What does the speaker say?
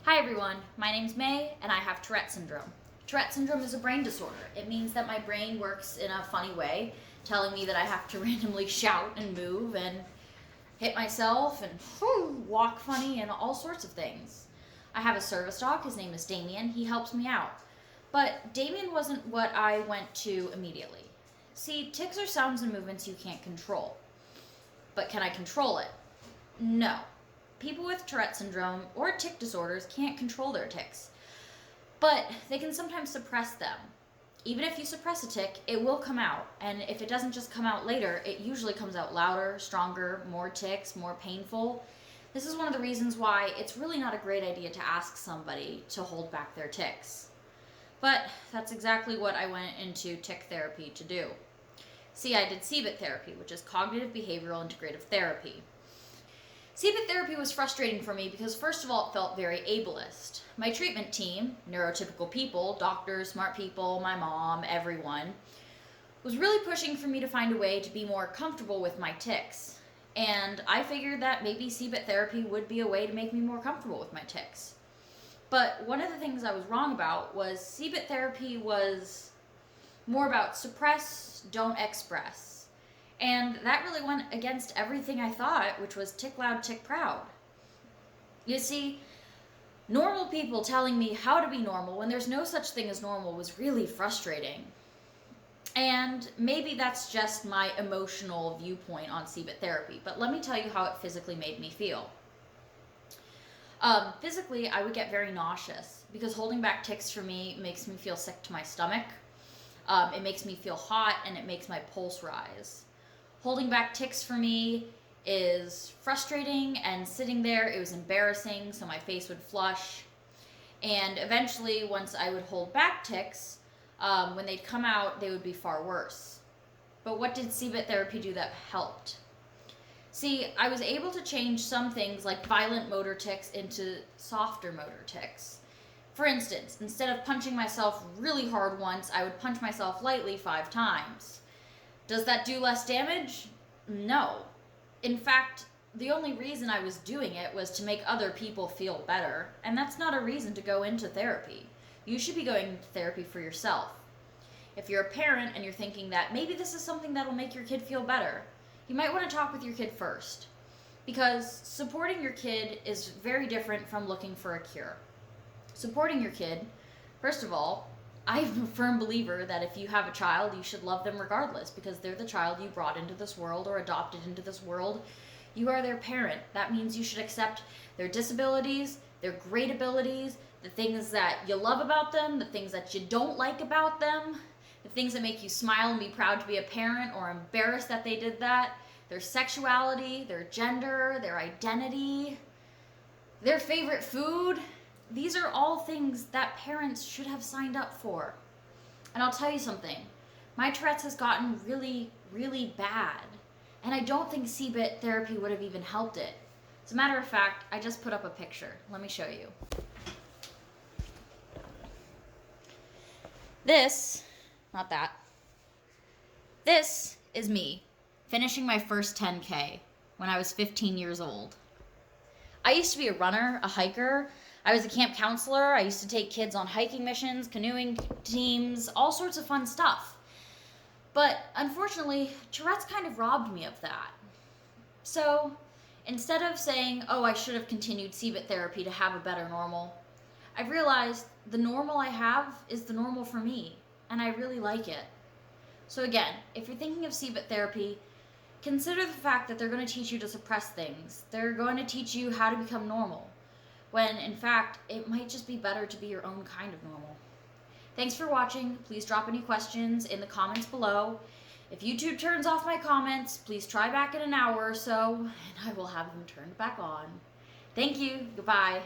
Hi everyone, my name's May and I have Tourette syndrome. Tourette syndrome is a brain disorder. It means that my brain works in a funny way, telling me that I have to randomly shout and move and hit myself and walk funny and all sorts of things. I have a service dog, his name is Damien, he helps me out. But Damien wasn't what I went to immediately. See, tics are sounds and movements you can't control. But can I control it? No. People with Tourette syndrome or tic disorders can't control their tics, but they can sometimes suppress them. Even if you suppress a tic, it will come out, and if it doesn't just come out later, it usually comes out louder, stronger, more tics, more painful. This is one of the reasons why it's really not a great idea to ask somebody to hold back their tics. But that's exactly what I went into tic therapy to do. See, I did CBIT therapy, which is cognitive behavioral integrative therapy. CBIT therapy was frustrating for me because first of all, it felt very ableist. My treatment team, neurotypical people, doctors, smart people, my mom, everyone, was really pushing for me to find a way to be more comfortable with my tics. And I figured that maybe CBIT therapy would be a way to make me more comfortable with my tics. But one of the things I was wrong about was CBIT therapy was more about suppress, don't express. And that really went against everything I thought, which was tick loud, tick proud. You see, normal people telling me how to be normal when there's no such thing as normal was really frustrating. And maybe that's just my emotional viewpoint on CBIT therapy, but let me tell you how it physically made me feel. Physically, I would get very nauseous because holding back tics for me makes me feel sick to my stomach. It makes me feel hot and it makes my pulse rise. Holding back tics for me is frustrating, and sitting there, it was embarrassing, so my face would flush. And eventually, once I would hold back tics, when they'd come out, they would be far worse. But what did CBIT therapy do that helped? See, I was able to change some things like violent motor tics into softer motor tics. For instance, instead of punching myself really hard once, I would punch myself lightly 5 times. Does that do less damage? No. In fact, the only reason I was doing it was to make other people feel better, and that's not a reason to go into therapy. You should be going to therapy for yourself. If you're a parent and you're thinking that maybe this is something that'll make your kid feel better, you might want to talk with your kid first, because supporting your kid is very different from looking for a cure. Supporting your kid, first of all, I'm a firm believer that if you have a child, you should love them regardless, because they're the child you brought into this world or adopted into this world. You are their parent. That means you should accept their disabilities, their great abilities, the things that you love about them, the things that you don't like about them, the things that make you smile and be proud to be a parent or embarrassed that they did that, their sexuality, their gender, their identity, their favorite food. These are all things that parents should have signed up for. And I'll tell you something, my Tourette's has gotten really, really bad. And I don't think CBIT therapy would have even helped it. As a matter of fact, I just put up a picture. Let me show you. This is me finishing my first 10K when I was 15 years old. I used to be a runner, a hiker. I was a camp counselor. I used to take kids on hiking missions, canoeing teams, all sorts of fun stuff. But unfortunately, Tourette's kind of robbed me of that. So instead of saying, oh, I should have continued CBIT therapy to have a better normal, I've realized the normal I have is the normal for me, and I really like it. So again, if you're thinking of CBIT therapy, consider the fact that they're going to teach you to suppress things. They're going to teach you how to become normal, when in fact, it might just be better to be your own kind of normal. Thanks for watching. Please drop any questions in the comments below. If YouTube turns off my comments, please try back in an hour or so, and I will have them turned back on. Thank you. Goodbye.